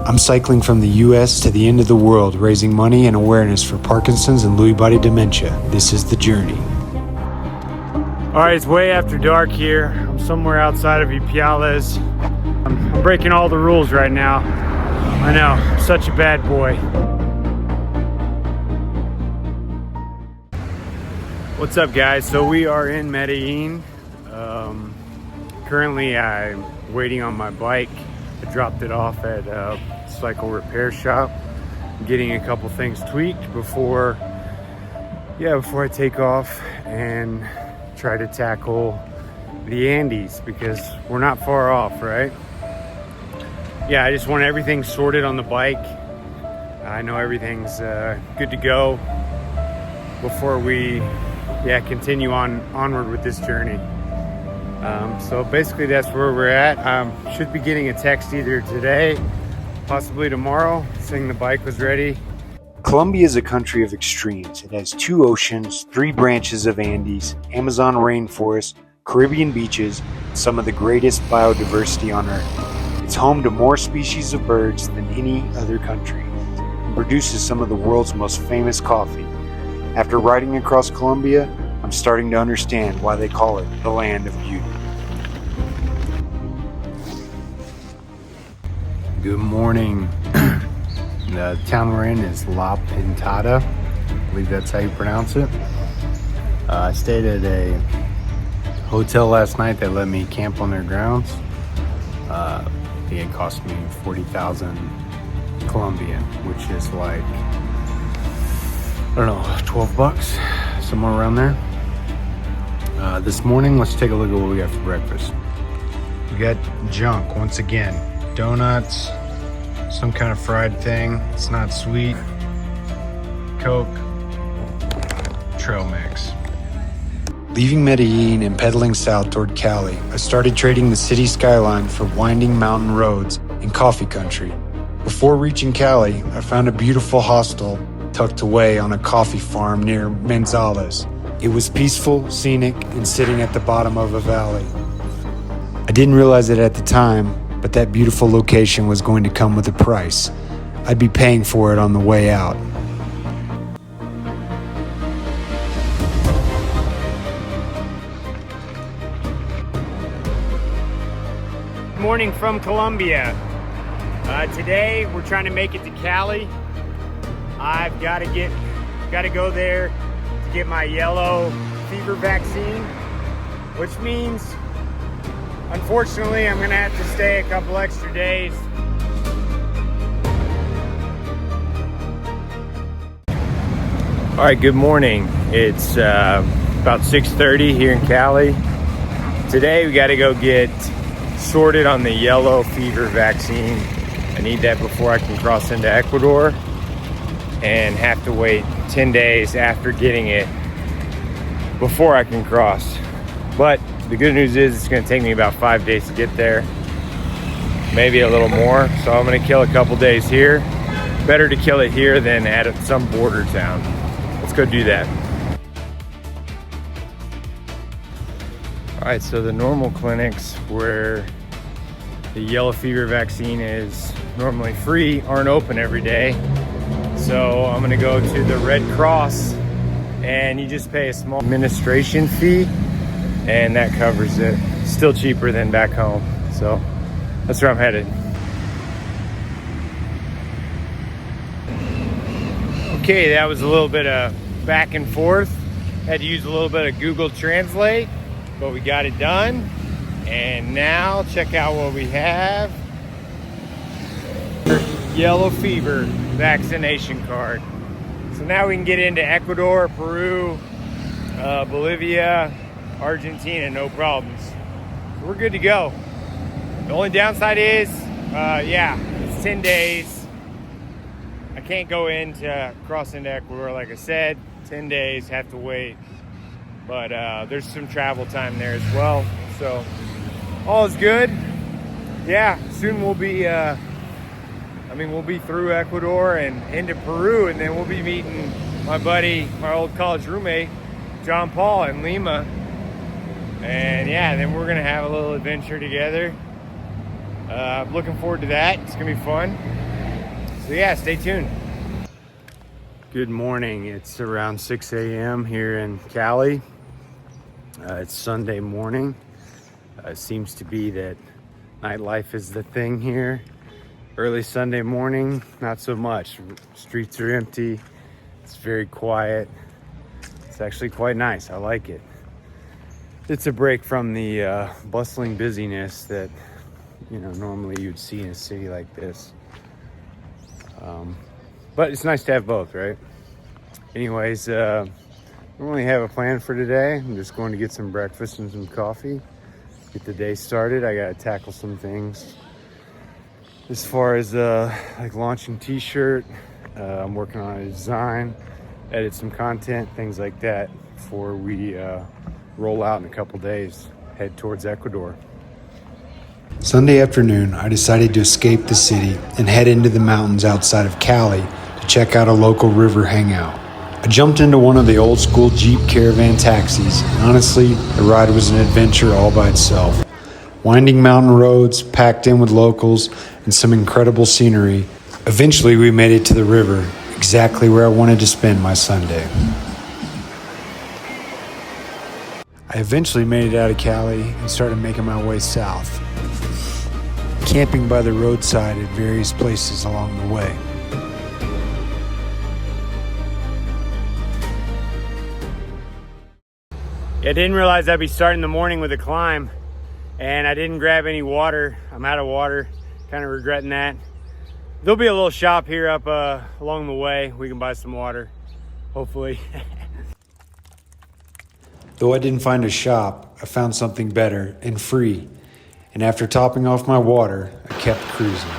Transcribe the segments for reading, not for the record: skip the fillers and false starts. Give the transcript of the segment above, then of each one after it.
I'm cycling from the US to the end of the world, raising money and awareness for Parkinson's and Lewy body dementia. This is the journey. All right, it's way after dark here. I'm somewhere outside of Ipiales. I'm breaking all the rules right now. I know, I'm such a bad boy. What's up, guys? So we are in Medellin. Currently, I'm waiting on my bike. I dropped it off at a cycle repair shop. I'm getting a couple things tweaked before I take off and try to tackle the Andes, because we're not far off, right? Yeah, I just want everything sorted on the bike. I know everything's good to go before we continue onward with this journey. So basically that's where we're at. Should be getting a text either today, possibly tomorrow, saying the bike was ready. Colombia is a country of extremes. It has 2 oceans, 3 branches of Andes, Amazon rainforest, Caribbean beaches, and some of the greatest biodiversity on Earth. It's home to more species of birds than any other country, and produces some of the world's most famous coffee. After riding across Colombia, I'm starting to understand why they call it the land of beauty. Good morning. The town we're in is La Pintada. I believe that's how you pronounce it. I stayed at a hotel last night that let me camp on their grounds. It cost me 40,000 Colombian, which is like, I don't know, 12 bucks, somewhere around there. This morning, let's take a look at what we got for breakfast. We got junk once again. Donuts, some kind of fried thing. It's not sweet. Coke, trail mix. Leaving Medellin and pedaling south toward Cali, I started trading the city skyline for winding mountain roads and coffee country. Before reaching Cali, I found a beautiful hostel tucked away on a coffee farm near Manzales. It was peaceful, scenic, and sitting at the bottom of a valley. I didn't realize it at the time, but that beautiful location was going to come with a price. I'd be paying for it on the way out. Good morning from Colombia. Today we're trying to make it to Cali. I've got to go there to get my yellow fever vaccine, which means, unfortunately, I'm gonna have to stay a couple extra days. All right, good morning. It's about 6:30 here in Cali. Today we gotta go get sorted on the yellow fever vaccine. I need that before I can cross into Ecuador, and have to wait 10 days after getting it before I can cross. But the good news is it's going to take me about 5 days to get there, maybe a little more. So I'm going to kill a couple days here. Better to kill it here than at some border town. Let's go do that. All right, so the normal clinics where the yellow fever vaccine is normally free aren't open every day. So I'm going to go to the Red Cross, and you just pay a small administration fee, and that covers it. Still cheaper than back home. So that's where I'm headed. Okay, that was a little bit of back and forth. Had to use a little bit of Google Translate, but we got it done. And now check out what we have. Yellow fever vaccination card. So now we can get into Ecuador, Peru, Bolivia, Argentina, no problems. We're good to go. The only downside is, it's 10 days. I can't go in to cross into Ecuador, like I said. 10 days, have to wait. But there's some travel time there as well. So all is good. Yeah, soon we'll be we'll be through Ecuador and into Peru, and then we'll be meeting my buddy, my old college roommate, John Paul, in Lima. And then we're gonna have a little adventure together. Looking forward to that. It's gonna be fun. So yeah, stay tuned. Good morning. It's around 6 a.m. here in Cali. It's Sunday morning. It seems to be that nightlife is the thing here. Early Sunday morning, not so much. Streets are empty. It's very quiet. It's actually quite nice. I like it. It's a break from the bustling busyness that normally you'd see in a city like this. But it's nice to have both, right? Anyways, I don't really have a plan for today. I'm just going to get some breakfast and some coffee, get the day started. I gotta tackle some things as far as like launching t-shirt. I'm working on a design, edit some content, things like that before we roll out in a couple days, head towards Ecuador. Sunday afternoon, I decided to escape the city and head into the mountains outside of Cali to check out a local river hangout. I jumped into one of the old school Jeep caravan taxis, and honestly, the ride was an adventure all by itself. Winding mountain roads, packed in with locals, and some incredible scenery. Eventually, we made it to the river, exactly where I wanted to spend my Sunday. I eventually made it out of Cali and started making my way south, camping by the roadside at various places along the way. I didn't realize I'd be starting the morning with a climb, and I didn't grab any water. I'm out of water, kind of regretting that. There'll be a little shop here up along the way. We can buy some water, hopefully. Though I didn't find a shop, I found something better and free. And after topping off my water, I kept cruising.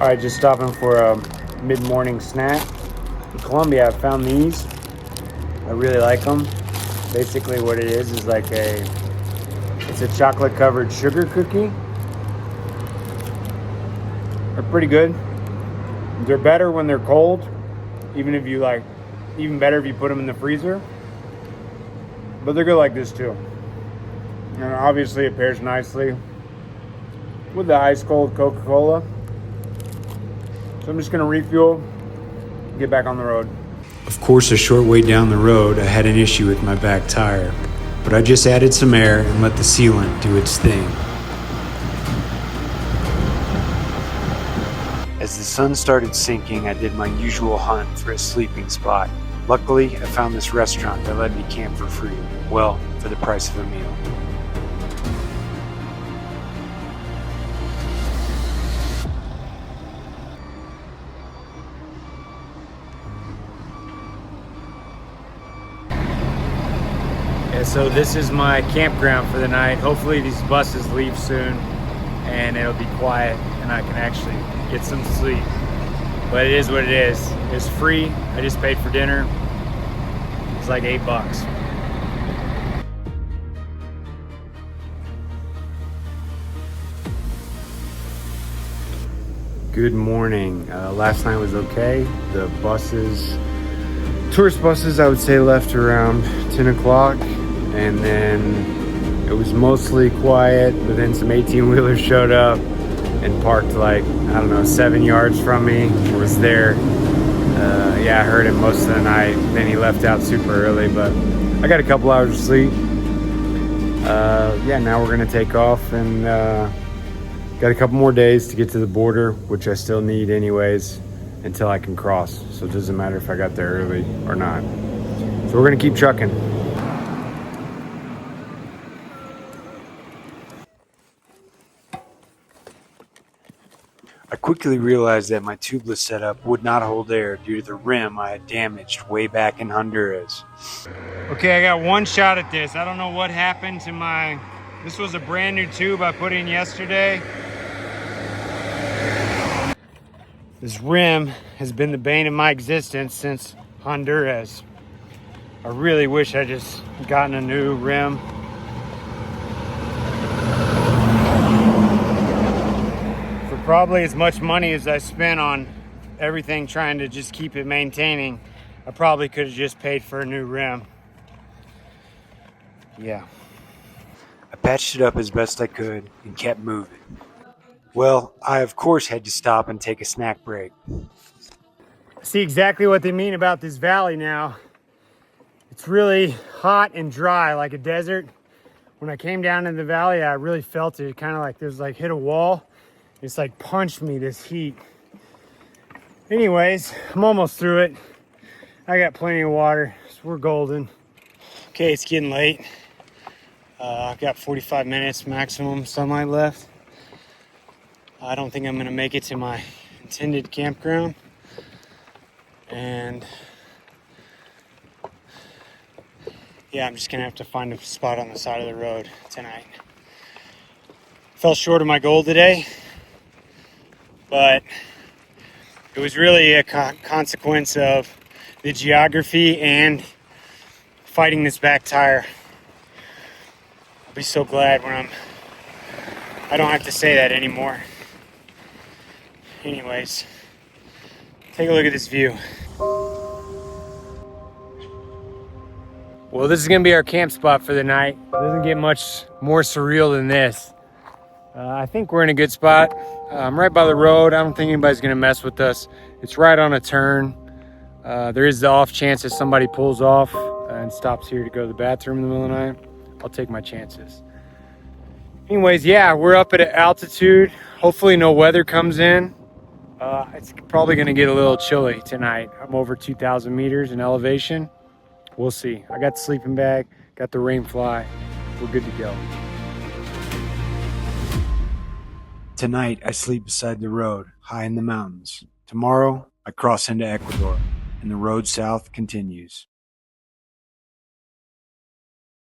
All right, just stopping for a mid-morning snack. In Colombia, I found these. I really like them. Basically what it is like it's a chocolate-covered sugar cookie. They're pretty good. They're better when they're cold, even better if you put them in the freezer. But they're good like this too. And obviously it pairs nicely with the ice cold Coca-Cola. So I'm just gonna refuel, get back on the road. Of course, a short way down the road, I had an issue with my back tire, but I just added some air and let the sealant do its thing. As the sun started sinking, I did my usual hunt for a sleeping spot. Luckily, I found this restaurant that let me camp for free. Well, for the price of a meal. Yeah, so this is my campground for the night. Hopefully these buses leave soon and it'll be quiet and I can actually get some sleep. But it is what it is. It's free. I just paid for dinner. It's like $8. Good morning. Last night was okay. The tourist buses, I would say, left around 10 o'clock. And then it was mostly quiet, but then some 18-wheelers showed up and parked 7 yards from me. I was there. I heard him most of the night. Then he left out super early, but I got a couple hours of sleep. Now we're gonna take off and got a couple more days to get to the border, which I still need anyways until I can cross. So it doesn't matter if I got there early or not. So we're gonna keep trucking. I quickly realized that my tubeless setup would not hold air due to the rim I had damaged way back in Honduras. Okay, I got one shot at this. I don't know what happened to this was a brand new tube I put in yesterday. This rim has been the bane of my existence since Honduras. I really wish I just gotten a new rim. For probably as much money as I spent on everything trying to just keep it maintaining, I probably could have just paid for a new rim. Yeah. I patched it up as best I could and kept moving. Well, I of course had to stop and take a snack break. I see exactly what they mean about this valley now. It's really hot and dry like a desert. When I came down in the valley, I really felt it. Kind of like there's like hit a wall. It's like punched me, this heat. Anyways, I'm almost through it. I got plenty of water, so we're golden. Okay, it's getting late. I've got 45 minutes maximum sunlight left. I don't think I'm gonna make it to my intended campground. And yeah, I'm just gonna have to find a spot on the side of the road tonight. Fell short of my goal today, but it was really a consequence of the geography and fighting this back tire. I'll be so glad when I don't have to say that anymore. Anyways, take a look at this view. Well, this is gonna be our camp spot for the night. It doesn't get much more surreal than this. I think we're in a good spot. I'm right by the road. I don't think anybody's gonna mess with us. It's right on a turn. There is the off chance that somebody pulls off and stops here to go to the bathroom in the middle of the night. I'll take my chances. Anyways, yeah, we're up at an altitude. Hopefully no weather comes in. It's probably gonna get a little chilly tonight. I'm over 2,000 meters in elevation. We'll see. I got the sleeping bag, got the rain fly. We're good to go. Tonight, I sleep beside the road, high in the mountains. Tomorrow, I cross into Ecuador, and the road south continues.